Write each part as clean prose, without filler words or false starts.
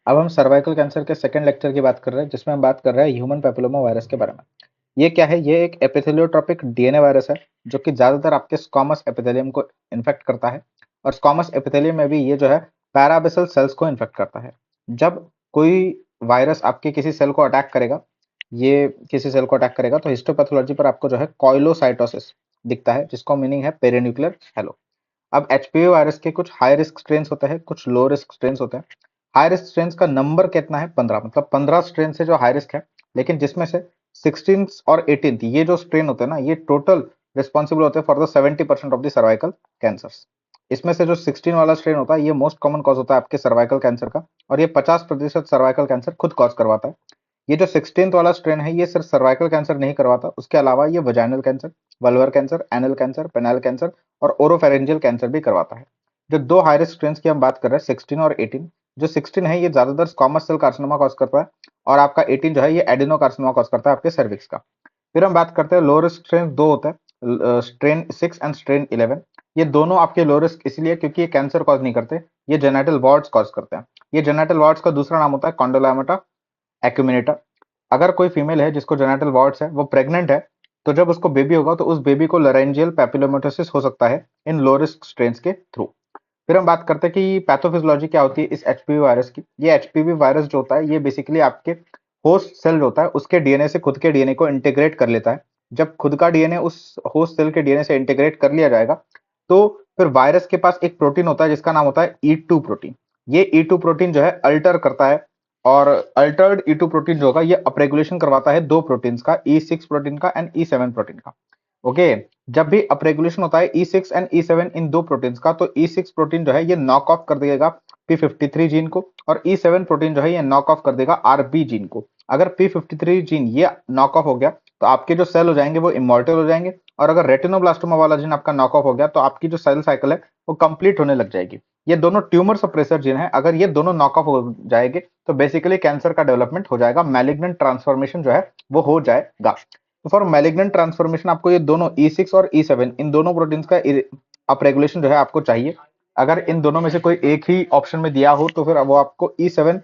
अब हम cervical cancer के सेकंड लेक्चर की बात कर रहे हैं, जिसमें हम बात कर रहे हैं ह्यूमन पैपिलोमा वायरस के बारे में। ये क्या है? ये एक एपिथेलियोट्रोपिक डीएनए वायरस है, जो कि ज्यादातर आपके स्क्वामस एपिथेलियम को इन्फेक्ट करता है। और स्क्वामस एपिथेलियम में भी ये जो है पैराबेसल सेल्स को इन्फेक्ट करता है। जब कोई वायरस आपके किसी सेल को अटैक करेगा, ये किसी सेल को अटैक करेगा, तो हिस्टोपैथोलॉजी पर आपको जो है कॉइलोसाइटोसिस दिखता है, जिसका मीनिंग है पेरिन्यूक्लियर हेलो। अब एचपीवी वायरस के कुछ हाई रिस्क स्ट्रेन्स होते हैं, कुछ लो रिस्क स्ट्रेन्स होते हैं। हाई रिस्क स्ट्रेन्स का नंबर कितना है? 15, मतलब 15 स्ट्रेन से जो हाई रिस्क है। लेकिन जिसमें से 16 और 18 ये जो स्ट्रेन होते हैं ना, ये टोटल रिस्पॉन्सिबल होते हैं for the 70% of the cervical cancers. इसमें से जो 16 वाला स्ट्रेन होता है, ये मोस्ट कॉमन कॉज होता है आपके सर्वाइकल कैंसर का, और ये 50% सर्वाइकल कैंसर खुद कॉज करवाता है। ये जो 16th वाला स्ट्रेन है, ये सिर्फ सर्वाइकल कैंसर नहीं करवाता, उसके अलावा ये vaginal cancer, vulvar cancer, anal cancer, penile cancer और ओरोफेरेंजियल कैंसर भी करवाता है। जो दो हाई रिस्क स्ट्रेन की हम बात कर रहे हैं, 16 और 18। जो 16 है, ये ज्यादातर स्क्वामस सेल कार्सिनोमा कॉज करता है, और आपका 18 जो है, ये एडिनो कार्सिनोमा कॉज करता है आपके सर्विक्स का। फिर हम बात करते हैं लो रिस्क स्ट्रेन। दो होते हैं, स्ट्रेन 6 एंड स्ट्रेन 11। ये दोनों आपके लो रिस्क इसलिए क्योंकि ये कैंसर कॉज नहीं करते, ये जेनेटल वॉर्ड्स कॉज करते हैं। ये जेनेटल वॉर्ड्स का दूसरा नाम होता है कॉन्डोलामेटा एक्यूमिनेटा। अगर कोई फीमेल है जिसको जेनेटल वॉर्ड्स है, वो प्रेग्नेंट है, तो जब उसको बेबी होगा तो उस बेबी को लैरेंजियल पैपिलोमेटोसिस हो सकता है इन लो रिस्क स्ट्रेन्स के थ्रू। फिर हम बात करते हैं कि पैथोफिजियोलॉजी क्या होती है इस एचपीवी वायरस की। ये एचपीवी वायरस जो होता है, ये बेसिकली आपके होस्ट सेल जो होता है, उसके डीएनए से खुद के डीएनए को इंटीग्रेट कर लेता है। जब खुद का डीएनए उस होस्ट सेल के डीएनए से इंटीग्रेट कर लिया जाएगा, तो फिर वायरस के पास एक प्रोटीन होता है जिसका नाम होता है ई टू प्रोटीन। ये ई टू प्रोटीन जो है अल्टर करता है, और अल्टर्ड ई टू प्रोटीन जो होगा, ये अपरेगुलेशन करवाता है दो प्रोटीन्स का, ई 6 प्रोटीन का एंड ई 7 प्रोटीन का। ओके। जब भी अपरेगुलेशन होता है ई 6 एंड ई 7 इन दो प्रोटीन्स का, तो ई 6 प्रोटीन जो है ये नॉक ऑफ कर देगा P53 जीन को, और ई 7 प्रोटीन जो है ये नॉक ऑफ कर देगा आरबी जीन को। अगर P53 जीन ये नॉक ऑफ हो गया, तो आपके जो सेल हो जाएंगे वो इमॉर्टल हो जाएंगे। और अगर रेटिनोब्लास्टोमा वाला जीन आपका नॉक ऑफ हो गया, तो आपकी जो सेल साइकिल है वो कंप्लीट होने लग जाएगी। ये दोनों ट्यूमर सप्रेसर जीन है, अगर ये दोनों नॉक ऑफ हो जाएंगे, तो बेसिकली कैंसर का डेवलपमेंट हो जाएगा, मैलिग्नेंट ट्रांसफॉर्मेशन जो है वो हो जाएगा। तो फॉर मैलिग्नेंट ट्रांसफॉर्मेशन आपको ये दोनों ई 6 और ई 7 इन दोनों प्रोटीन्स का अपरेगुलेशन जो है आपको चाहिए। अगर इन दोनों में से कोई एक ही ऑप्शन में दिया हो, तो फिर वो आपको ई 7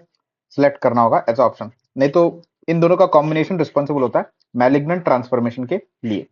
सिलेक्ट करना होगा एज ऑप्शन, नहीं तो इन दोनों का कॉम्बिनेशन रिस्पॉन्सिबल होता है मैलिग्नेंट ट्रांसफॉर्मेशन के लिए।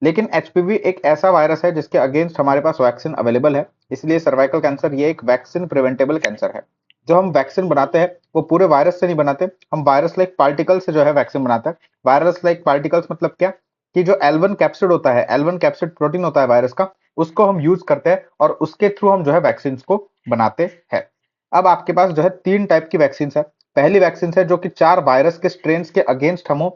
लेकिन एचपीवी एक ऐसा वायरस है जिसके अगेंस्ट हमारे पास वैक्सीन अवेलेबल है, इसलिए सर्वाइकल कैंसर ये एक वैक्सीन प्रिवेंटेबल कैंसर है। जो हम वैक्सीन बनाते हैं वो पूरे वायरस से नहीं बनाते, हम वायरस लाइक पार्टिकल से जो है वैक्सीन बनाते हैं। वायरस लाइक पार्टिकल्स मतलब क्या? कि जो एल 1 कैप्सिड होता है, एल 1 कैप्सिड प्रोटीन होता है वायरस का, उसको हम यूज करते हैं, और उसके थ्रू हम जो है वैक्सीन को बनाते हैं। अब आपके पास जो है तीन टाइप की वैक्सीन है। पहली वैक्सीन है जो कि 4 वायरस के स्ट्रेन के अगेंस्ट हम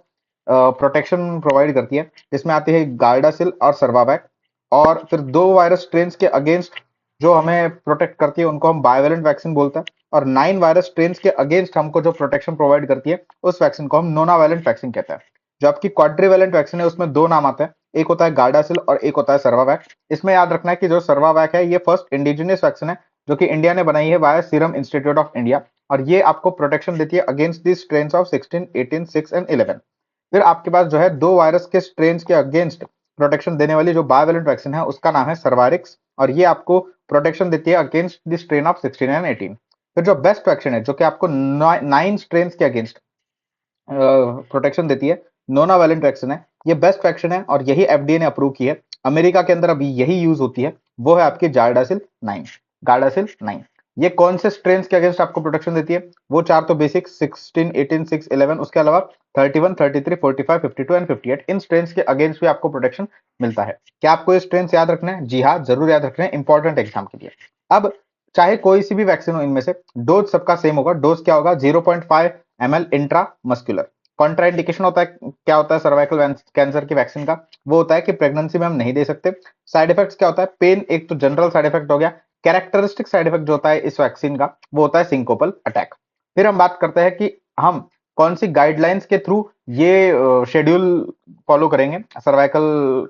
प्रोटेक्शन प्रोवाइड करती है, जिसमें आती है गार्डासिल और सर्वावैक। और फिर 2 वायरस स्ट्रेन्स के अगेंस्ट जो हमें प्रोटेक्ट करती है, उनको हम बायोवेलेंट वैक्सीन बोलते हैं। और 9 वायरस स्ट्रेन्स के अगेंस्ट हमको जो प्रोटेक्शन प्रोवाइड करती है, उस वैक्सीन को हम नोनावैलेंट वैक्सीन कहते हैं। जो आपकी क्वाड्रीवैलेंट वैक्सीन है, उसमें 2 नाम आते हैं, एक होता है गार्डासिल और एक होता है सर्वावैक। इसमें याद रखना है कि जो सर्वावैक है, ये फर्स्ट इंडिजिनियस वैक्सीन है, जो कि इंडिया ने बनाई है via serum institute of India, और ये आपको प्रोटेक्शन देती है against the strains of 16, 18, 6 and 11। फिर आपके पास जो है 2 वायरस के स्ट्रेन्स के अगेंस्ट प्रोटेक्शन देने वाली जो बायोवेलेंट वैक्सीन है, उसका नाम है सर्वारिक्स, और ये आपको प्रोटेक्शन देती है against the strain of 16 and 18। फिर जो बेस्ट वैक्सीन है, जो कि आपको 9 स्ट्रेन्स के अगेंस्ट प्रोटेक्शन देती है, नोनावैलेंट वैक्सीन है। ये बेस्ट वैक्सीन है, और यही एफडीए ने अप्रूव की है, अमेरिका के अंदर अभी यही यूज होती है। वो है आपकी जार्डासिल 9, गार्डासिल 9। ये कौन से स्ट्रेन्स के अगेंस्ट आपको प्रोटेक्शन देती है? वो 4 तो बेसिक 16, 18, 6, 11, उसके अलावा 31, 33, 45, 52 एंड 58 इन स्ट्रेन्स के अगेंस्ट भी आपको प्रोटेक्शन मिलता है। क्या आपको ये स्ट्रेन्स याद रखना है? जी हाँ, जरूर याद रखना है, इंपॉर्टेंट एग्जाम के लिए। अब चाहे कोई सी भी वैक्सीन हो इनमें से, डोज सबका सेम होगा। डोज क्या होगा? 0.5 ml इंट्रा मस्कुलर। कॉन्ट्राइंडिकेशन होता है, क्या होता है सर्वाइकल कैंसर की वैक्सीन का? वो होता है कि प्रेगनेंसी में हम नहीं दे सकते। साइड इफेक्ट्स क्या होता है? पेन एक तो जनरल साइड इफेक्ट हो गया। कैरेक्टरिस्टिक साइड इफेक्ट जो होता है इस वैक्सीन का, वो होता है सिंकोपल अटैक। फिर हम बात करते हैं कि हम कौन सी गाइडलाइंस के थ्रू ये शेड्यूल फॉलो करेंगे सर्वाइकल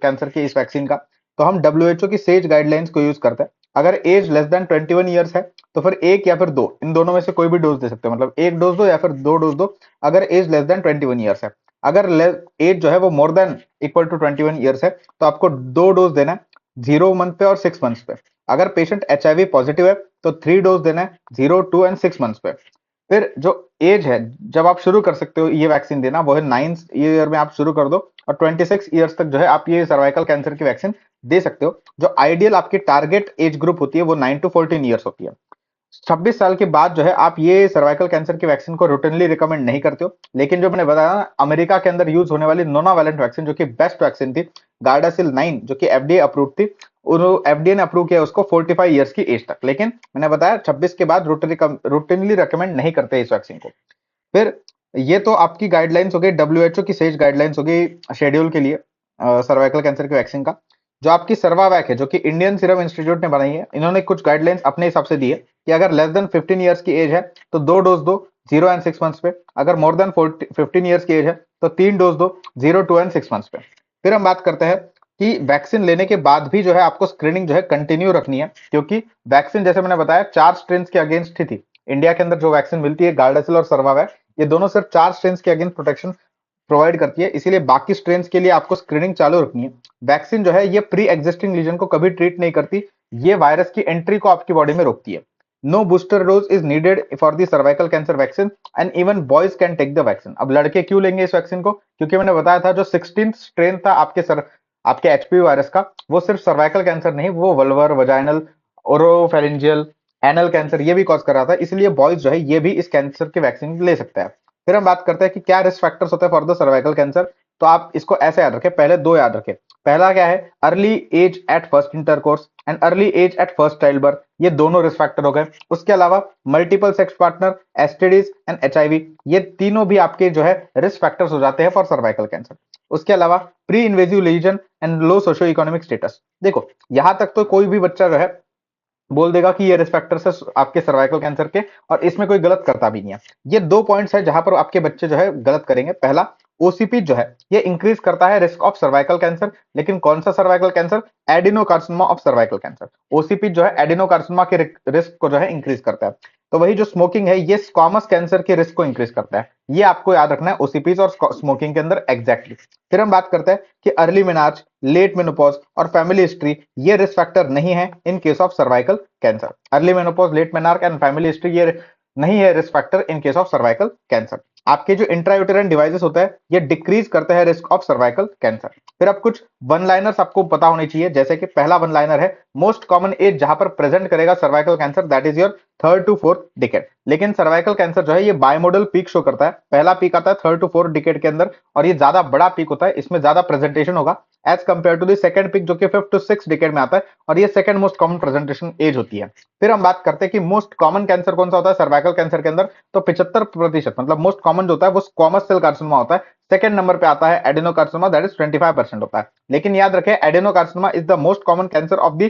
कैंसर की इस वैक्सीन का। तो हम WHO की सेज गाइडलाइंस को यूज करते हैं। अगर एज लेस देन 21 ईयर्स है, तो फिर एक या फिर दो, इन दोनों में से कोई भी डोज दे सकते हैं, मतलब एक डोज दो या फिर दो डोज दो, अगर एज लेस देन 21 ईयर्स है। अगर एज जो है वो more than equal to 21 years है, तो आपको 2 डोज देना है, 0 मंथ पे और 6 मंथ्स पे। अगर पेशेंट HIV पॉजिटिव है, तो 3 डोज देना है, 0, 2 एंड 6 मंथ्स पे। फिर जो एज है जब आप शुरू कर सकते हो ये वैक्सीन देना, वो है 9th ईयर में आप शुरू कर दो, और 26 ईयर्स तक जो है आप ये सर्वाइकल कैंसर की वैक्सीन दे सकते हो। जो आइडियल आपकी टारगेट एज ग्रुप होती है वो 9 to 14 ईयर्स होती है। 26 साल के बाद जो है आप ये सर्वाइकल कैंसर की वैक्सीन को रूटीनली रिकमेंड नहीं करते हो, लेकिन जो मैंने बताया ना, अमेरिका के अंदर यूज होने वाली नोनावैलेंट वैक्सीन जो कि बेस्ट वैक्सीन थी, गार्डासिल 9, जो कि एफडीए अप्रूव थी, एफडीए ने अप्रूव किया उसको 45 ईयर्स की एज तक, लेकिन मैंने बताया 26 के बाद रूटीनली रिकमेंड नहीं करते इस वैक्सीन को। फिर ये तो आपकी गाइडलाइंस हो गई, डब्ल्यूएचओ की सेज गाइडलाइंस हो गई शेड्यूल के लिए सर्वाइकल कैंसर की वैक्सीन का। जो आपकी सर्वावैक है, जो कि इंडियन सीरम इंस्टीट्यूट ने बनाई है, इन्होंने कुछ गाइडलाइंस अपने हिसाब से दी है कि अगर लेस देन 15 ईयर्स की एज है तो 2 डोज दो 0 एंड 6 मंथ्स पे, अगर मोर देन 15 ईयर्स की एज है तो 3 डोज दो 0 2 एंड 6 मंथ्स पे। फिर हम बात करते हैं कि वैक्सीन लेने के बाद भी जो है आपको स्क्रीनिंग जो है कंटिन्यू रखनी है, क्योंकि वैक्सीन जैसे मैंने बताया 4 स्ट्रेन के अगेंस्ट ही थी। इंडिया के अंदर जो वैक्सीन मिलती है गार्डासिल और सर्वावैक, ये दोनों सिर्फ 4 स्ट्रेन के अगेंस्ट प्रोटेक्शन प्रोवाइड करती है, इसीलिए बाकी स्ट्रेन के लिए आपको स्क्रीनिंग चालू रखनी है। वैक्सीन जो है ये प्री एग्जिस्टिंग लीजन को कभी ट्रीट नहीं करती, ये वायरस की एंट्री को आपकी बॉडी में रोकती है। No booster dose is needed for the cervical cancer vaccine and even boys can take the vaccine. अब लड़के क्यों लेंगे इस वैक्सीन को? क्योंकि मैंने बताया था जो 16th स्ट्रेन था आपके एचपीवी वायरस का, वो सिर्फ सर्वाइकल कैंसर नहीं, वो वल्वर, वजाइनल, ओरोफेरिंजियल, एनल कैंसर ये भी कॉज कर रहा था, इसलिए बॉयज जो है ये भी इस कैंसर की वैक्सीन ले सकते हैं। फिर हम बात करते हैं कि क्या रिस्क फैक्टर्स होते हैं फॉर द सर्वाइकल कैंसर। तो आप इसको ऐसे याद रखें, पहले 2 याद रखें। पहला क्या है? Early age at first intercourse and early age at first childbirth, ये दोनों रिस्क फैक्टर हो गए। उसके अलावा multiple sex partner, STDs and HIV, ये तीनों भी आपके जो है रिस्क फैक्टर्स हो जाते हैं फॉर सर्वाइकल कैंसर। उसके अलावा pre invasive lesion and low socio economic status. देखो यहां तक तो कोई भी बच्चा जो है बोल देगा कि ये रिस्क फैक्टर्स है आपके सर्वाइकल कैंसर के, और इसमें कोई गलत करता भी नहीं है। ये 2 पॉइंट्स है जहां पर आपके बच्चे जो है गलत करेंगे। पहला, ओसीपी जो है ये इंक्रीज करता है रिस्क ऑफ सर्वाइकल कैंसर, लेकिन कौन सा cervical cancer? Adenocarcinoma of cervical cancer. OCP जो है एडिनोकार्सिनोमा के रिस्क को जो है इंक्रीज करता है। तो वही जो स्मोकिंग है ये स्क्वामस कैंसर के रिस्क को इंक्रीज करता है। ये आपको याद रखना है ओसीपीज और स्मोकिंग के अंदर एग्जैक्टली। फिर हम बात करते हैं कि अर्ली मेनार्ज, लेट मेनोपॉज और फैमिली हिस्ट्री ये रिस्क फैक्टर नहीं है in case of cervical cancer. Early menopause, late menarche and family history ये नहीं है risk factor in case of cervical cancer. आपके जो इंट्रायूटेराइन डिवाइसेस होता है ये डिक्रीज करते हैं रिस्क ऑफ सर्वाइकल कैंसर। फिर अब कुछ वन लाइनर्स आपको पता होने चाहिए, जैसे कि पहला वन लाइनर है मोस्ट कॉमन एज जहां पर प्रेजेंट करेगा cervical cancer, that is your 3rd to 4th decade. लेकिन सर्वाइकल कैंसर जो है ये बायमोडल पीक शो करता है। पहला पीक आता है 3rd to 4th डिकेड के अंदर, और ये ज्यादा बड़ा पीक होता है, इसमें ज्यादा प्रेजेंटेशन होगा as compare to the second peak जो कि 5th to 6th डिकेड में आता है, और ये second most common presentation age होती है। फिर हम बात करते हैं कि मोस्ट कॉमन कैंसर कौन सा होता है सर्वाइकल कैंसर के अंदर। तो 75%, मतलब मोस्ट कॉमन जो होता है वो स्क्वामस सेल कार्सिनोमा होता है। सेकंड नंबर पे आता है एडेनोकार्सिनोमा, दैट इज 25% होता है। लेकिन याद रखें adenocarcinoma is the most common cancer of the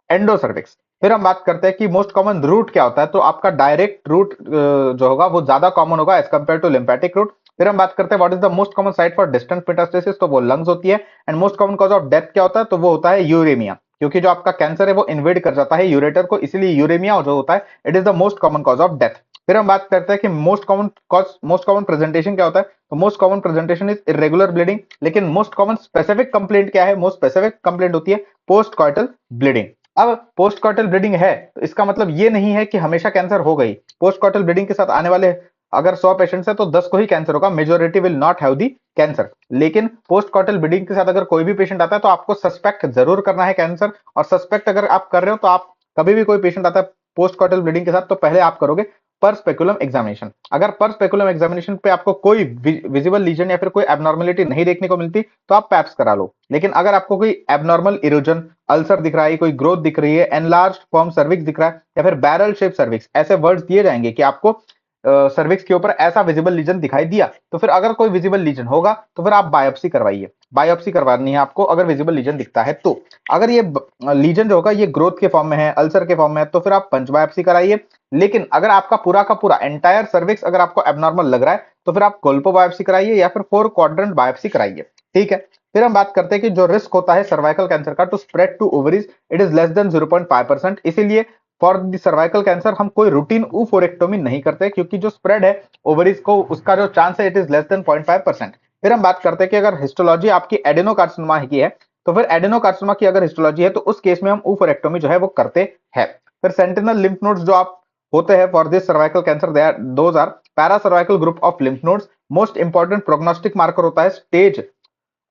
endocervix. फिर हम बात करते हैं कि मोस्ट कॉमन रूट क्या होता है। तो आपका डायरेक्ट रूट जो होगा वो ज्यादा कॉमन होगा as compare to lymphatic route. फिर हम बात करते हैं what is the most common site for distant metastasis, तो वो लंग्स होती है। And most common cause of death क्या होता है? तो वो होता है यूरेमिया, क्योंकि जो आपका कैंसर है वो इन्वेड कर जाता है यूरेटर को, इसीलिए यूरेमिया जो होता है it is the most common cause of death. फिर हम बात करते हैं कि मोस्ट कॉमन प्रेजेंटेशन क्या होता है। तो most common presentation is irregular bleeding, लेकिन मोस्ट कॉमन स्पेसिफिक कंप्लेंट क्या है? मोस्ट स्पेसिफिक कंप्लेंट होती है पोस्ट कॉइटल ब्लीडिंग। अब पोस्ट कॉइटल ब्लीडिंग है तो इसका मतलब ये नहीं है कि हमेशा कैंसर हो गई। पोस्ट कॉइटल ब्लीडिंग के साथ आने वाले अगर 100 पेशेंट्स है तो 10 को ही कैंसर होगा, majority will not have the cancer. लेकिन पोस्ट कॉइटल ब्लीडिंग के साथ अगर कोई भी पेशेंट आता है तो आपको सस्पेक्ट जरूर करना है कैंसर, और सस्पेक्ट अगर आप कर रहे हो तो आप कभी भी कोई पेशेंट आता है पोस्ट कॉइटल ब्लीडिंग के साथ तो पहले आप करोगे पर स्पेकुलम एग्जामिनेशन। अगर पर स्पेकुलम एग्जामिनेशन पे आपको कोई विजिबल लीजन या फिर कोई एबनॉर्मेलिटी नहीं देखने को मिलती तो आप पैप्स करा लो। लेकिन अगर आपको कोई एबनॉर्मल इरोजन, अल्सर दिख रहा है, कोई ग्रोथ दिख रही है, एनलार्ज फॉर्म सर्विक्स दिख रहा है, या फिर बैरल शेप सर्विक्स, ऐसे वर्ड्स दिए जाएंगे कि आपको सर्विक्स के ऊपर ऐसा विजिबल लीजन दिखाई दिया, तो फिर अगर कोई विजिबल लीजन होगा तो फिर आप बायोप्सी करवाइए। बायोप्सी करवानी है आपको अगर विजिबल लीजन दिखता है तो। अगर ये लीजन जो होगा ये ग्रोथ के फॉर्म में है, अल्सर के फॉर्म में है, तो फिर आप पंच बायोप्सी कराइए। लेकिन अगर आपका पूरा का पूरा एंटायर सर्विक्स अगर आपको एबनॉर्मल लग रहा है तो फिर आप कोल्पो बायोप्सी कराइए या फिर 4 क्वाड्रेंट बायोप्सी कराइए। ठीक है। फिर हम बात करते हैं कि जो रिस्क होता है सर्वाइकल कैंसर का to spread to ovaries, it is less than 0.5%। इसीलिए फॉर द सर्वाइकल कैंसर हम कोई रूटीन ऊफोरेक्टोमी नहीं करते, क्योंकि जो स्प्रेड है ओवरीज को उसका जो चांस है इट इज लेस देन 0.5%। फिर हम बात करते हैं कि अगर हिस्टोलॉजी आपकी एडेनोकार्सिनोमा की है तो फिर एडेनोकार्सिनोमा की अगर हिस्टोलॉजी है तो उस केस में हम ऊफोरेक्टोमी जो है वो करते हैं। फिर सेंटिनल लिम्फ नोड्स जो आप होते हैं for this cervical cancer, they are those are para cervical group of lymph nodes. Most important prognostic marker होता है स्टेज,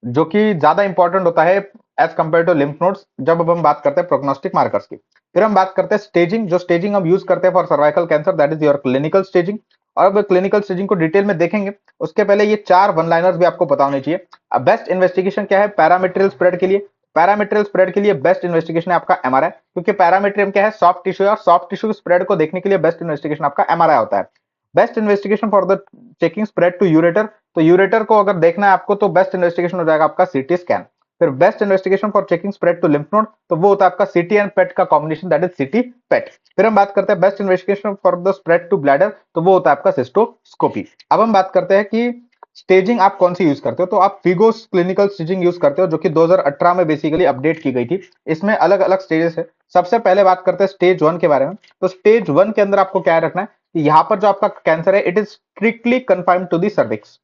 जो कि ज्यादा इंपॉर्टेंट होता है as compare to lymph nodes जब अब हम बात करते हैं प्रोग्नोस्टिक मार्कर्स की। फिर हम बात करते हैं स्टेजिंग, जो स्टेजिंग हम यूज करते हैं for cervical cancer, that is your clinical staging. और अब क्लिनिकल स्टेजिंग को डिटेल में देखेंगे उसके पहले ये 4 वन लाइनर्स भी आपको पता होने चाहिए। बेस्ट इन्वेस्टिगेशन क्या है पैरामेट्रियल स्प्रेड के लिए? पैरामेट्रियल स्प्रेड के लिए बेस्ट इन्वेस्टिगेशन है आपका एमआरआई, क्योंकि पैरामेट्रियम क्या है, सॉफ्ट टिश्यू है, और सॉफ्ट टिश्यू स्प्रेड को देखने के लिए बेस्ट इन्वेस्टिगेशन आपका एमआरआई होता है। Best investigation for the checking spread to ureter, तो यूरेटर को अगर देखना है आपको तो बेस्ट इन्वेस्टिगेशन हो जाएगा आपका सीटी स्कैन। फिर best investigation for checking spread to lymph node, तो वो होता है आपका सीटी एंड पेट का कॉम्बिनेशन, दैट इज सीटी पेट। फिर हम बात करते हैं best investigation for the spread to bladder, तो वो होता है आपका सिस्टोस्कोपी। अब हम बात करते हैं कि स्टेजिंग आप कौन सी यूज करते हो, तो आप फिगोस क्लिनिकल स्टेजिंग यूज करते हो, जो कि 2018 में बेसिकली अपडेट की गई थी। इसमें अलग अलग स्टेजेस है। सबसे पहले बात करते हैं स्टेज 1 के बारे में। तो स्टेज 1 के अंदर आपको क्या रखना है कि यहाँ पर जो आपका कैंसर है it is strictly confined to the cervix.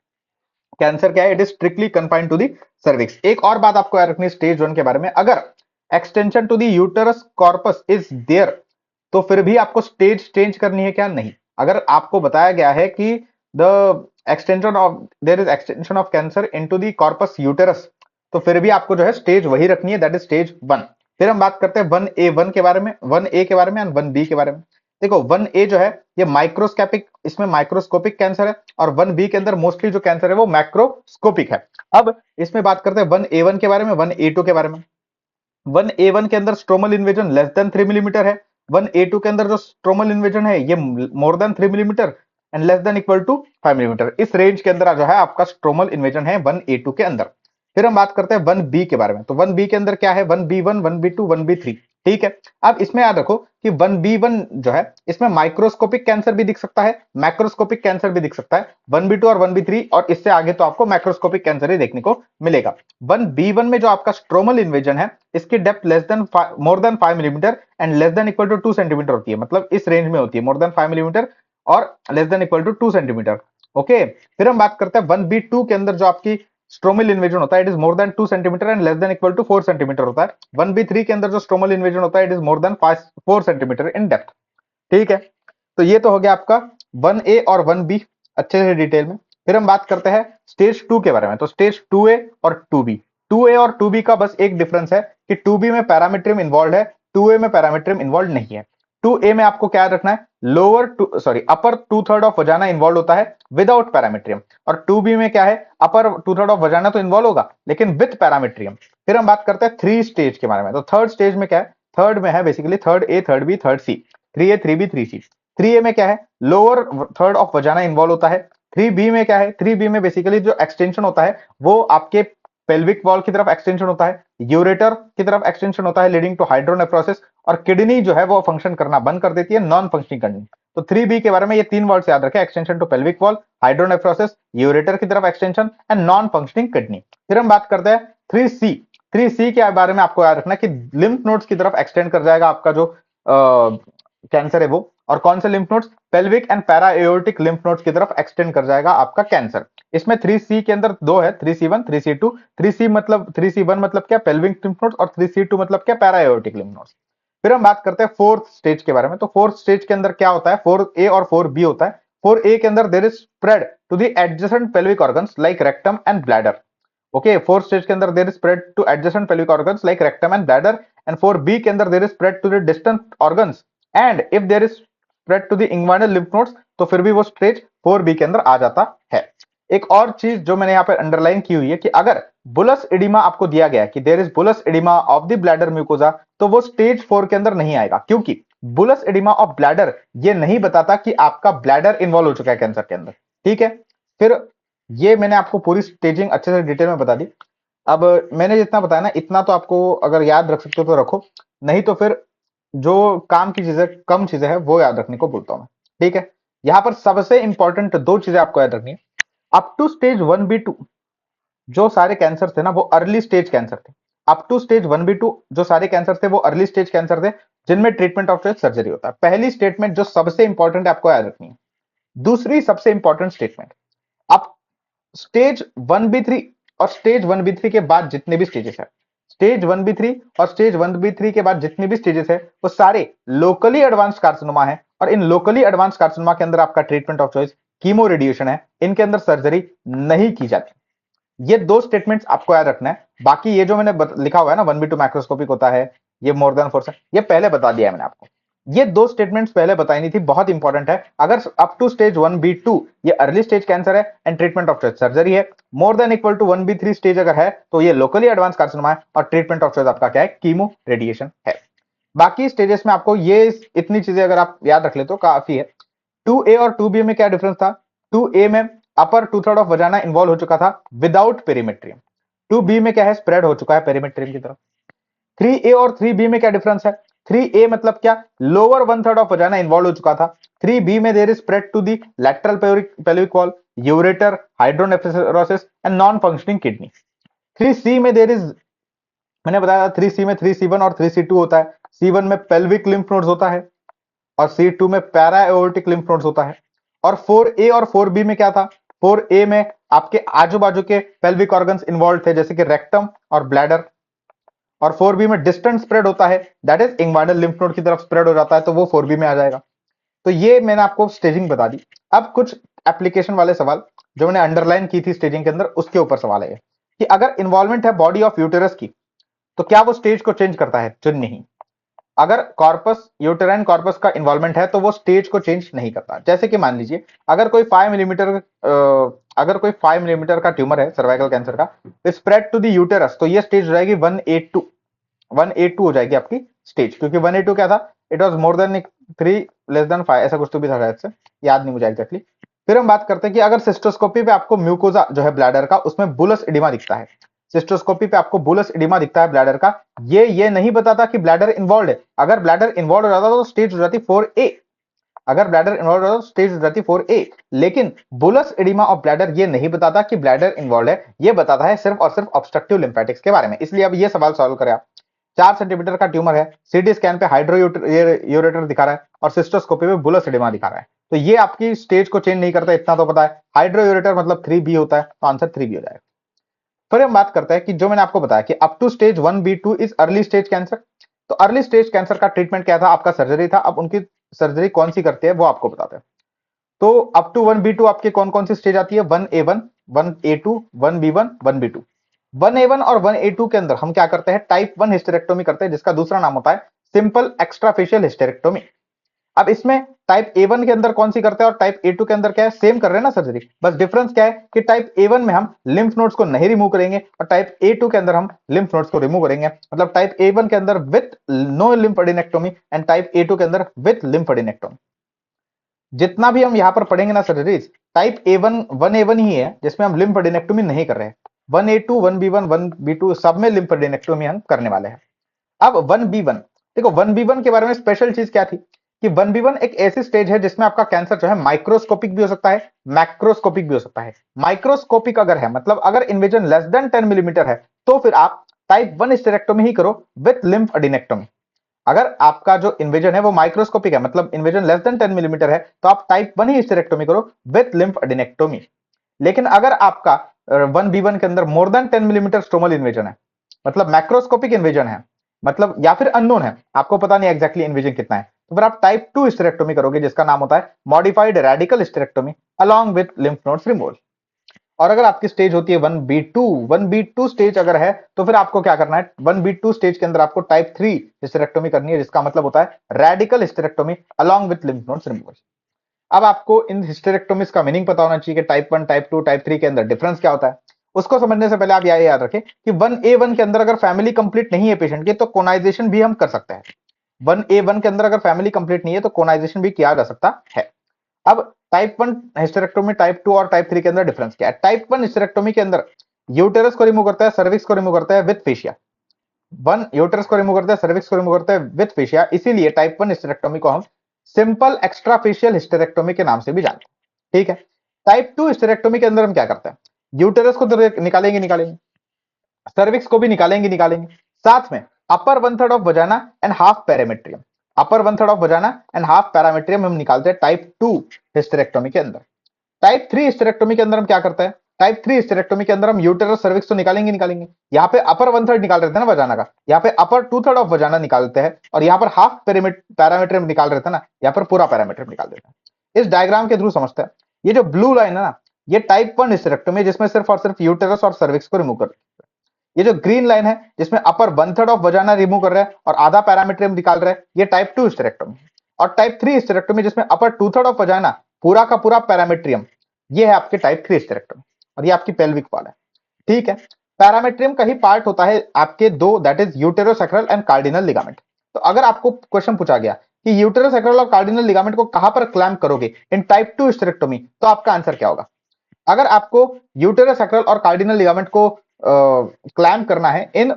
Cancer क्या है, it is strictly confined to the cervix. एक और बात आपको याद रखनी है स्टेज 1 के बारे में, अगर extension to the uterus corpus is there तो फिर भी आपको स्टेज चेंज करनी है क्या? नहीं। अगर आपको बताया गया है कि the extension of their is extension of cancer into the corpus uterus, तो फिर भी आपको जो है स्टेज वही रखनी है, दैट इज स्टेज 1। फिर हम बात करते हैं 1A के बारे में, 1A के बारे में एंड 1B के बारे में। देखो 1A जो है ये माइक्रोस्कोपिक, इसमें माइक्रोस्कोपिक कैंसर है, और 1B के अंदर मोस्टली जो कैंसर है वो मैक्रोस्कोपिक है। अब इसमें बात करते हैं 1A1 के बारे में, 1A2 के बारे में। 1A1 के अंदर stromal invasion less than 3 millimetre है। 1A2 के अंदर जो स्ट्रोमल इन्वेजन है ये more than 3 millimetre and less than equal to 5 millimetre. इस रेंज के अंदर जो है आपका स्ट्रोमल इन्वेजन है 1A2 के अंदर। फिर हम बात करते हैं 1B के बारे में। तो 1B के अंदर क्या है, 1B1, 1B2, 1B3। ठीक है। अब इसमें याद रखो कि 1B1 जो है इसमें माइक्रोस्कोपिक कैंसर भी दिख सकता है, मैक्रोस्कोपिक कैंसर भी दिख सकता है। 1B2 और 1B3 और इससे आगे तो आपको मैक्रोस्कोपिक कैंसर ही देखने को मिलेगा। 1B1 में जो आपका स्ट्रोमल इन्वेजन है इसकी depth less than more than 5 millimetre and less than equal to 2 centimetre होती है, मतलब इस रेंज में होती है, मोर देन 5 मिलीमीटर और less than equal to 2 centimetre. Okay. फिर हम बात करते हैं 1B2 के अंदर जो आपकी स्ट्रोमल इन्वेजन होता है it is more than 2 centimetre and less than equal to 4 centimetre होता है। 1B3 के अंदर जो स्ट्रोमल इन्वेजन होता है it is more then 4 centimetre in depth. ठीक है। तो ये तो हो गया आपका 1A और 1B अच्छे से डिटेल में। फिर हम बात करते हैं स्टेज 2 के बारे में। तो स्टेज 2A और 2B, 2A और 2B का बस एक डिफरेंस है कि 2B में पैरामीट्रियम इन्वॉल्व है, 2A में पैरामीट्रियम इन्वॉल्व नहीं है। 2A में आपको क्या रखना है, अपर 2/3 ऑफ वजाना इन्वॉल्व होता है विदाउट पैरामीट्रियम, और 2B में क्या है, अपर 2/3 ऑफ वजाना तो इन्वॉल्व होगा लेकिन विद पैरामीट्रियम। फिर हम बात करते हैं 3 स्टेज के बारे में। तो थर्ड स्टेज में क्या है, थर्ड में है basically third A, third B, third C, 3A, 3B, 3C। 3A में क्या है, लोअर थर्ड ऑफ वजाना इन्वॉल्व होता है। 3B में क्या है, 3B में बेसिकली जो एक्सटेंशन होता है वो आपके पेल्विक वॉल की तरफ एक्सटेंशन होता है, यूरेटर की तरफ एक्सटेंशन होता है लीडिंग टू हाइड्रोनेफ्रोसिस, और किडनी जो है वो फंक्शन करना बंद कर देती है, नॉन फंक्शनिंग किडनी। तो 3B के बारे में ये 3 वर्ड्स याद रखें, extension to pelvic wall, hydronephrosis, ureter की तरफ extension and non functioning kidney. फिर हम बात करते हैं 3C। 3C के बारे में आपको याद रखना कि लिम्फ नोड्स की तरफ एक्सटेंड कर जाएगा आपका जो कैंसर है वो, और कौन से lymph nodes, pelvic and para aortic lymph nodes की तरफ एक्सटेंड कर जाएगा आपका कैंसर। इसमें 3C के अंदर दो है, 3C1, 3C2। 3C1 मतलब क्या, पेल्विक लिम्फ नोड्स, और 3C2 मतलब क्या, पैरा एओर्टिक लिम्फ नोड्स। फिर हम बात करते हैं फोर्थ स्टेज के बारे में। तो फोर्थ स्टेज के अंदर क्या होता है, 4A और 4B होता है। 4A के अंदर there is spread to the adjacent pelvic organs like rectum and bladder. Okay, fourth stage के अंदर there is spread to adjacent pelvic organs like rectum and bladder. And 4B के अंदर there is spread to the distant organs and if there is spread to the inguinal lymph nodes, तो फिर भी वो stage 4B के अंदर आ जाता है। एक और चीज जो मैंने यहाँ पे अंडरलाइन की हुई है कि अगर बुलस एडिमा आपको दिया गया है कि there is bullous oedema of the bladder mucosa, तो वो स्टेज 4 के अंदर नहीं आएगा, क्योंकि बुलस एडिमा ऑफ ब्लैडर ये नहीं बताता कि आपका ब्लैडर इन्वॉल्व हो चुका है कैंसर के अंदर। ठीक है। फिर ये मैंने आपको पूरी स्टेजिंग अच्छे से डिटेल में बता दी। अब मैंने जितना बताया ना इतना तो आपको अगर याद रख सकते हो तो रखो, नहीं तो फिर जो काम की चीजें कम चीजें हैं वो याद रखने को बोलता हूं मैं। ठीक है। यहां पर सबसे इंपॉर्टेंट 2 चीजें आपको याद रखनी है। अप टू स्टेज 1B2 जो सारे कैंसर थे ना वो अर्ली स्टेज कैंसर थे। अप टू स्टेज 1B2 जो सारे कैंसर थे वो अर्ली स्टेज कैंसर थे जिनमें ट्रीटमेंट ऑफ चॉइस सर्जरी होता है। पहली स्टेटमेंट जो सबसे इंपॉर्टेंट है आपको याद रखनी है। दूसरी सबसे इंपॉर्टेंट स्टेटमेंट, अब स्टेज 1B3 और स्टेज 1B3 के बाद जितने भी स्टेजेस है, स्टेज 1B3 और स्टेज 1B3 के बाद जितने भी स्टेजेस है वो सारे लोकली एडवांस कार्सिनोमा है और इन लोकली एडवांस कार्सिनोमा के अंदर आपका treatment of choice chemo radiation है, इनके अंदर सर्जरी नहीं की जाती। ये दो स्टेटमेंट्स आपको याद रखना है। बाकी ये जो मैंने लिखा हुआ है ना 1b2 मैक्रोस्कोपिक होता है, ये मोर देन 4 से, ये पहले बता दिया है मैंने आपको। ये दो स्टेटमेंट्स पहले बताई नहीं थी, बहुत इंपॉर्टेंट है। अगर अप टू स्टेज 1b2 ये अर्ली स्टेज कैंसर है and treatment of choice surgery है, more than equal to 1b3 stage अगर है तो ये लोकली एडवांस कार्सिनोमा है और ट्रीटमेंट ऑफ चॉइस आपका क्या है, कीमो रेडिएशन है। बाकी स्टेजेस में आपको ये इतनी चीजें अगर आप याद रख ले तो काफी है। 2A और 2B में क्या डिफरेंस था? 2A में अपर 2/3 ऑफ वजाना इन्वॉल्व हो चुका था विदाउट पेरीमेट्रियम। 2B में क्या है, स्प्रेड हो चुका है पेरीमेट्रियम की तरफ। 3A और 3B में क्या डिफरेंस है? 3A मतलब क्या, लोअर 1/3 ऑफ वजाना इन्वॉल्व हो चुका था। 3B में there is spread to the lateral pelvic wall, ureter, hydronephrosis and non functioning kidney. 3C में देयर इज, मैंने बताया 3C में 3C1 और 3C2 होता है। C1 में पेल्विक लिम्फ नोड्स होता है और C2 में पैरा एओर्टिक लिम्फ नोड्स होता है। और 4A और 4B में क्या था? 4A में आपके आजू बाजू के पेल्विक ऑर्गन्स इन्वॉल्व थे जैसे कि रेक्टम और ब्लैडर। और 4B में डिस्टेंट स्प्रेड होता है, that is inguinal lymph node की तरफ स्प्रेड हो जाता है, तो वो 4B में आ जाएगा। तो ये मैंने आपको स्टेजिंग बता दी। अब कुछ एप्लीकेशन वाले सवाल जो मैंने अंडरलाइन की थी स्टेजिंग के अंदर, उसके ऊपर सवाल है कि अगर इन्वॉल्वमेंट है बॉडी ऑफ यूटेरस की तो क्या वो स्टेज को चेंज करता है? तो नहीं। अगर कॉर्पस, यूटेराइन कॉर्पस का इन्वॉल्वमेंट है तो वो स्टेज को चेंज नहीं करता। जैसे कि मान लीजिए अगर कोई 5 मिलीमीटर का ट्यूमर है सर्वाइकल कैंसर का, स्प्रेड टू द यूटेरस, तो ये स्टेज हो जाएगी 1A2 हो जाएगी आपकी स्टेज, क्योंकि 1A2 क्या था, it was more than 3 less than 5, ऐसा कुछ तो भी था शायद से, याद नहीं मुझे एग्जैक्टली। फिर हम बात करते हैं कि अगर सिस्टोस्कोपी पे आपको म्यूकोजा जो है ब्लैडर का, उसमें बुलस एडिमा दिखता है, सिस्टोस्कोपी पे आपको बुलस एडिमा दिखता है ब्लैडर का, ये नहीं बताता कि ब्लैडर इन्वॉल्व है। अगर ब्लैडर इन्वॉल्व हो जाता तो स्टेज हो जाती 4A। अगर ब्लैडर इन्वॉल्व हो जाता तो स्टेज हो जाती 4A। लेकिन बुलस एडिमा ऑफ ब्लैडर ये नहीं बताता कि ब्लैडर इन्वॉल्व है, ये बताता है सिर्फ और सिर्फ ऑब्स्ट्रक्टिव लिम्फेटिक्स के बारे में। इसलिए अब ये सवाल सॉल्व करें आप। 4 सेंटीमीटर का ट्यूमर है, सीटी स्कैन पे हाइड्रोयूरेटर दिखा रहा है और सिस्टोस्कोपी में बुलस एडिमा दिखा रहा है, तो ये आपकी स्टेज को चेंज नहीं करता, इतना तो पता है। हाइड्रोयूरेटर मतलब 3B होता है, तो आंसर 3B हो जाएगा। फिर हम बात करते हैं कि जो मैंने आपको बताया कि up to stage 1B2 is early stage cancer. तो अर्ली स्टेज कैंसर का ट्रीटमेंट क्या था? आपका सर्जरी था। अब उनकी सर्जरी कौन सी करते हैं वो आपको बताते हैं। तो अप टू 1B2 आपके कौन कौन सी स्टेज आती है? 1A1, 1A2, 1B1, 1B2। 1A1 और 1A2 के अंदर हम क्या करते हैं? टाइप 1 हिस्टेरेक्टोमी करते हैं, जिसका दूसरा नाम होता है सिंपल एक्स्ट्राफेशियल हिस्टेरेक्टोमी। अब इसमें टाइप A1 के अंदर कौन सी करते हैं और टाइप A2 के अंदर क्या है? सेम कर रहे हैं ना सर्जरी, बस डिफरेंस क्या है कि टाइप A1 में हम लिम्फ नोड्स को नहीं रिमूव करेंगे और टाइप A2 के अंदर हम लिम्फ नोड्स को रिमूव करेंगे। मतलब टाइप A1 के अंदर with no lymphadenectomy and type A2 के अंदर विथ लिम्फेडेनेक्टोमी। जितना भी हम यहां पर पढ़ेंगे ना सर्जरीज, टाइप A1 1A1 ही है जिसमें हम लिम्फेडेनेक्टोमी नहीं कर रहे हैं। 1A2, 1B1, 1B2 सब में लिम्फेडेनेक्टोमी हम करने वाले हैं। अब 1B1 देखो, 1B1 के बारे में स्पेशल चीज क्या थी कि 1B1 एक ऐसी स्टेज है जिसमें आपका कैंसर जो है माइक्रोस्कोपिक भी हो सकता है, मैक्रोस्कोपिक भी हो सकता है। माइक्रोस्कोपिक अगर है मतलब अगर इन्वेजन लेस देन 10 मिलीमीटर है तो फिर आप टाइप 1 हिस्टेरेक्टोमी ही करो विथ लिम्फ एडिनेक्टोमी। अगर आपका जो इन्वेजन है वो माइक्रोस्कोपिक है मतलब इन्वेजन लेस देन 10 मिलीमीटर है तो आप टाइप 1 ही हिस्टेरेक्टोमी करो विथ लिम्फ एडिनेक्टोमी। लेकिन अगर आपका 1B1 के अंदर more than 10 millimetre stromal invasion है, मतलब मैक्रोस्कोपिक इन्वेजन है, मतलब या फिर अननोन है, आपको पता नहीं एग्जैक्टली इन्वेजन कितना है, तो फिर आप टाइप 2 हिस्टेरेक्टोमी करोगे जिसका नाम होता है modified radical hysterectomy along with lymph nodes removal. और अगर आपकी स्टेज होती है 1B2 स्टेज अगर है तो फिर आपको क्या करना है? 1B2 स्टेज के अंदर आपको टाइप 3 हिस्टेरेक्टोमी करनी है जिसका मतलब होता है radical hysterectomy along with lymph nodes removal. अब आपको इन हिस्टेरेक्टोमीज का मीनिंग पता होना चाहिए कि टाइप 1, टाइप 2, टाइप 3 के अंदर डिफरेंस क्या होता है। उसको समझने से पहले आप यह याद रखें कि 1A1 के अंदर अगर फैमिली कंप्लीट नहीं है पेशेंट की तो कोनाइजेशन भी हम कर सकते हैं। 1A1 के अंदर अगर फैमिली कंप्लीट नहीं है तो कोनाइजेशन भी किया जा सकता है। अब टाइप 1 हिस्टेरेक्टोमी, टाइप 2 और टाइप 3 के अंदर डिफरेंस क्या है? टाइप 1 हिस्टेरेक्टोमी के अंदर यूटेरस को रिमूव करता है, सर्विक्स को रिमूव करता है विथ फेशिया। 1 यूटेरस को रिमूव करता है, सर्विक्स को रिमूव करता है विथ फेशिया, इसीलिए टाइप 1 हिस्टेरेक्टोमी को हम सिंपल एक्स्ट्राफेशियल हिस्टेरेक्टोमी के नाम से भी जानते हैं। ठीक है। टाइप 2 हिस्टेरेक्टोमी के अंदर हम क्या करते हैं? यूटेरस को तो निकालेंगे, सर्विक्स को भी निकालेंगे, साथ में upper 1/3 of vagina and half parametrium, upper 1/3 of vagina and half parametrium हम निकालते हैं टाइप 2 हिस्टेरेक्टोमी के अंदर। टाइप 3 हिस्टेरेक्टोमी के अंदर हम क्या करते हैं? टाइप 3 हिस्टेरेक्टोमी के अंदर हम यूटेरस सर्विक्स तो निकालेंगे। यहाँ पे अपर 1/3 निकाल रहे थे ना वजाना का, यहाँ पे अपर 2/3 ऑफ वजाना निकालते हैं, और यहाँ पर हाफ पैरामीटर निकाल रहे थे ना, यहाँ पर पूरा पैरामीटर निकाल देते हैं। इस डायग्राम के थ्रू समझते हैं। ये जो ब्लू लाइन है ना, ये टाइप 1 हिस्टेरेक्टोमी, जिसमें सिर्फ और सिर्फ यूटेरस और सर्विक्स को रिमूव कर, ये जो ग्रीन लाइन है जिसमें अपर 1/3 ऑफ वजाना रिमूव कर रहा है और आधा पैरामीट्रियम निकाल रहा है, ये टाइप 2 हिस्टेरेक्टोमी। और टाइप 3 हिस्टेरेक्टोमी जिसमें अपर 2/3 ऑफ वजाना, पूरा का पूरा पैरामीट्रियम, ये है आपके टाइप 3 हिस्टेरेक्टोमी, और ये आपकी पेल्विक वॉल है। ठीक है, पैरामीट्रियम का ही पार्ट होता है आपके दो, that is uterosacral and cardinal ligament. तो अगर आपको क्वेश्चन पूछा गया कि यूटेरोसैक्रल और कार्डिनल लिगामेंट को कहां पर क्लैम्प करोगे इन टाइप 2 हिस्टेरेक्टोमी, तो आपका आंसर क्या होगा? अगर आपको यूटेरोसैक्रल और कार्डिनल लिगामेंट को क्लैम्प करना है इन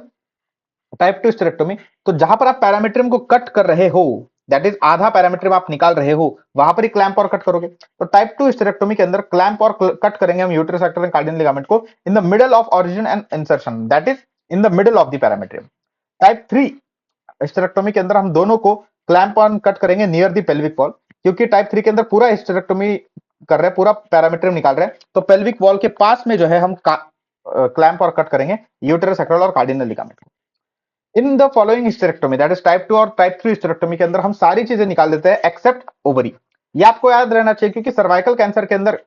टाइप 2 हिस्टेरेक्टोमी, तो जहां पर आप पैरामीट्रियम को कट कर रहे हो, दैट इज आधा पैरामीट्रियम आप निकाल रहे हो, वहां पर ही क्लैंप और कट करोगे। तो टाइप 2 हिस्टेरेक्टोमी के अंदर क्लैंप और कट करेंगे हम यूटेरोसैक्रल एंड कार्डिनल लिगामेंट को in the middle of origin and insertion, that is in the middle of the parametrium. Type 3 hysterectomy के अंदर हम दोनों को क्लैंप और कट करेंगे नियर द पेल्विक वॉल, क्योंकि टाइप 3 के अंदर पूरा हिस्टेरेक्टोमी कर रहे हैं, पूरा पैरामीट्रियम निकाल रहे हैं, तो पेल्विक वॉल के पास में जो है हम क्लैंप और कट करेंगे यूटेरोसैक्रल और कार्डिनल लिगामेंट को। In the following hysterectomy, that is type 2 और टाइप 3 हिस्टेरेक्टोमी के अंदर हम सारी चीजें निकाल देते हैं एक्सेप्ट ओवरी। ये आपको याद रहना चाहिए, क्योंकि सर्वाइकल कैंसर के अंदर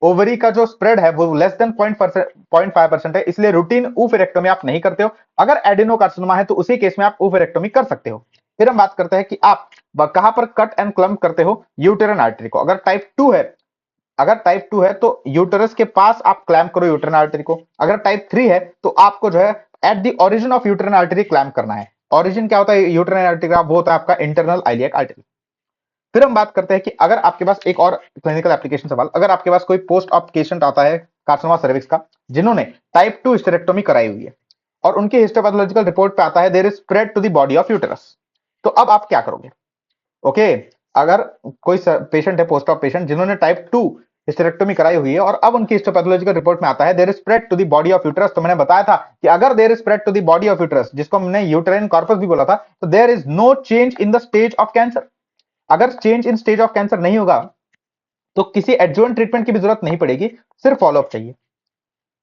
ओवरी का जो स्प्रेड है वो लेस देन 0.5% है, इसलिए रूटीन ऊफेरेक्टोमी आप नहीं करते हो। अगर एडिनोकार्सिनोमा है तो उसी केस में आप ऊफेरेक्टोमी कर सकते हो। फिर हम बात करते हैं कि आप कहां पर कट एंड क्लम्प करते हो यूटेरन आर्टरी को। अगर टाइप 2 है तो यूटेरस के पास आप क्लैम्प करो यूटेरन आर्टरी को। अगर टाइप 3 है तो आपको जो है at the origin of uterine artery clamp करना है। ओरिजिन क्या होता है यूटेरन आर्टरी का? वो होता है आपका इंटरनल आइलियक आर्टरी। फिर हम बात करते हैं कि अगर आपके पास एक और क्लिनिकल एप्लीकेशन सवाल, अगर आपके पास कोई पोस्ट ऑप पेशेंट आता है कार्सिनोमा सर्विक्स का, जिन्होंने टाइप 2 हिस्टेरेक्टोमी कराई हुई है, और उनके हिस्टोपैथोलॉजिकल रिपोर्ट पे आता है there is spread to the body of uterus, तो अब आप क्या करोगे? ओके, अगर कोई पेशेंट है पोस्ट ऑप पेशेंट जिन्होंने टाइप 2 हिस्टेरेक्टोमी कराई हुई है और अब उनकी हिस्टोपैथोलॉजिकल रिपोर्ट में आता है there is spread to the body of uterus, तो मैंने बताया था कि अगर there is spread to the body of uterus, जिसको हमने यूटेराइन कॉर्पस भी बोला था, तो there is no change in the stage of cancer. अगर change in stage of cancer नहीं होगा तो किसी एडजुवेंट ट्रीटमेंट की भी जरूरत नहीं पड़ेगी, सिर्फ फॉलोअप चाहिए।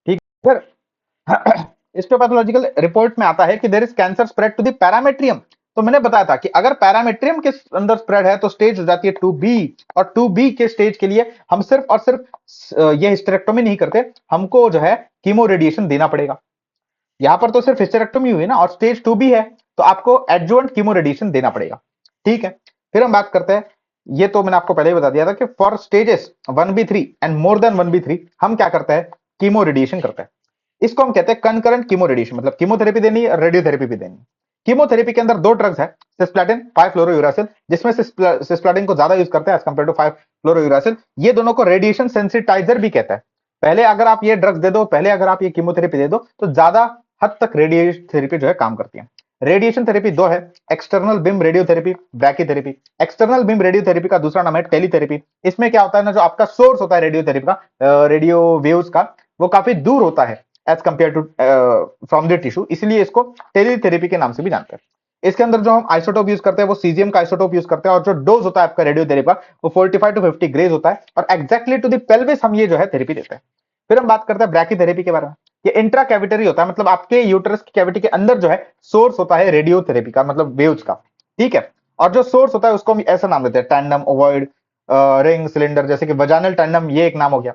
ठीक है, फिर हिस्टोपैथोलॉजिकल रिपोर्ट में आता है कि there is cancer spread to the parametrium. तो मैंने बताया था कि अगर पैरामेट्रियम के अंदर स्प्रेड है तो स्टेज हो जाती है 2B, और 2B के स्टेज के लिए हम सिर्फ और सिर्फ ये हिस्टेरेक्टोमी नहीं करते, हमको जो है कीमो रेडिएशन देना पड़ेगा। यहां पर तो सिर्फ हिस्टेरेक्टोमी हुई ना, और स्टेज 2B है तो आपको एडजुवेंट कीमो रेडिएशन देना पड़ेगा। ठीक है, फिर हम बात करते हैं, ये तो मैंने आपको पहले ही बता दिया था कि for stages 1B3 and more than 1B3 हम क्या करते हैं? कीमो रेडिएशन करते हैं। इसको हम कहते हैं कंकरेंट कीमो रेडिएशन, मतलब कीमोथेरेपी देनी है, रेडियोथेरेपी भी देनी है। कीमोथेरेपी के अंदर दो ड्रग्स है, सिस्प्लाटिन 5-फ्लोरोयूरासिल, जिसमें सिस्प्लाटिन को ज्यादा यूज करते हैं एज कंपेयर टू 5-फ्लोरोयूरासिल। ये दोनों को रेडिएशन सेंसिटाइजर भी कहता है। पहले अगर आप ये ड्रग्स दे दो, पहले अगर आप ये कीमोथेरेपी दे दो, तो ज्यादा हद तक रेडिएशन थेरेपी जो है काम करती है। रेडिएशन थेरेपी दो है, external beam radiotherapy, brachytherapy. External beam radiotherapy का दूसरा नाम है टेलीथेरेपी। इसमें क्या होता है ना, जो आपका सोर्स होता है रेडियोथेरेपी का, रेडियो वेव्स का, वो काफी दूर होता है as compare to from the tissue, इसलिए इसको टेलीथेरेपी के नाम से भी जानते हैं। इसके अंदर जो हम आइसोटोप यूज करते हैं वो सीजियम का आइसोटोप यूज करते हैं, और जो डोज होता है आपका रेडियोथेरेपी का वो 45 to 50 ग्रेज होता है, और एग्जैक्टली टू द पेल्विस हम ये जो है थेरेपी देते हैं। फिर हम बात करते हैं ब्रैकीथेरेपी के बारे में। ये इंट्रा कैविटरी होता है, मतलब आपके यूटरस की कैविटी के अंदर जो है सोर्स होता है रेडियोथेरेपी का, मतलब वेव्स का। ठीक है, और जो सोर्स होता है उसको हम ऐसा नाम देते हैं, टैंडम, ओवॉइड, रिंग, सिलेंडर, जैसे कि वजानल टैंडम, ये एक नाम हो गया।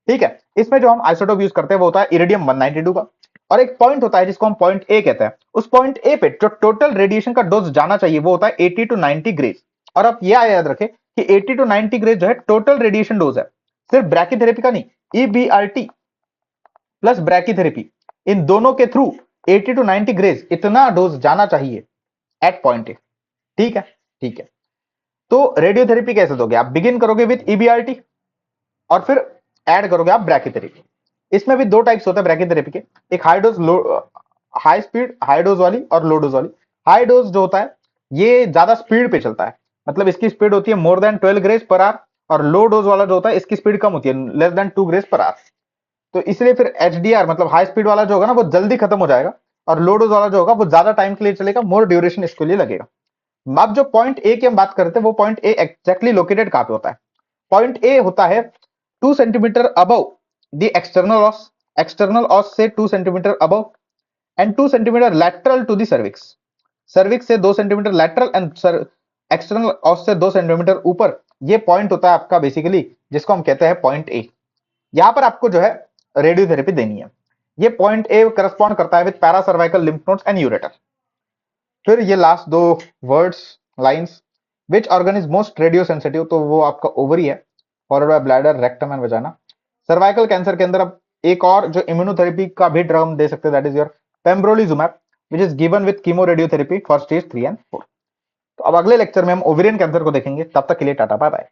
ठीक है, इसमें जो हम आइसोटोप यूज करते हैं वो होता है इरिडियम 192 का, और एक पॉइंट होता है जिसको हम पॉइंट ए कहते हैं। उस पॉइंट ए पे जो टोटल रेडिएशन का डोज जाना चाहिए वो होता है 80 to 90 ग्रेज। और आप ये याद रखें कि 80 to 90 ग्रेज जो है टोटल रेडिएशन डोज है, सिर्फ ब्रैकीथेरेपी का नहीं, EBRT प्लस ब्रैकीथेरेपी, इन दोनों के थ्रू 80 to 90 ग्रेज इतना डोज जाना चाहिए एट पॉइंट ए। ठीक है, ठीक है। तो रेडियोथेरेपी कैसे दोगे? आप बिगिन करोगे विद EBRT और फिर ऐड करोगे आप ब्रैकीथेरेपी। इसमें भी दो टाइप्स होता है ब्रैकीथेरेपी के, एक high dose, high speed, high dose वाली और लो डोज वाली। हाई डोज जो होता है ये ज्यादा स्पीड पे चलता है, मतलब इसकी स्पीड होती है more than 12 grays per hour, और लो डोज वाला जो होता है इसकी स्पीड कम होती है, less than 2 grays per hour. तो इसलिए फिर HDR मतलब हाई स्पीड वाला जो होगा ना वो जल्दी खत्म हो जाएगा, और लो डोज वाला जो होगा वो ज्यादा टाइम के लिए चलेगा, मोर ड्यूरेशन इसके लिए लगेगा। अब जो पॉइंट ए की हम बात करते हैं वो पॉइंट ए एक्जैक्टली लोकेटेड कहां पे होता है? पॉइंट ए होता है 2 centimetre above the external os से 2 centimetre above and 2 centimetre lateral to the cervix. Cervix से 2 centimetre lateral and external os से 2 सेंटीमीटर ऊपर। ये पॉइंट होता है आपका बेसिकली, जिसको हम कहते हैं पॉइंट ए। यहां पर आपको जो है रेडियोथेरेपी देनी है। ये पॉइंट ए करस्पॉन्ड करता है with paracervical lymph nodes and ureter. फिर ये लास्ट दो words lines, which organ is most radio sensitive, तो वो आपका ओवरी है, followed by bladder, rectum and vagina. Cervical cancer के अंदर अब एक और जो इम्यूनोथेरेपी का भी ड्रग हम दे सकते हैं, that is your pembrolizumab, which is given with chemo radiotherapy for stage 3 and 4। तो अब अगले लेक्चर में हम ओवेरियन कैंसर को देखेंगे। तब तक के लिए टाटा बाय बाय।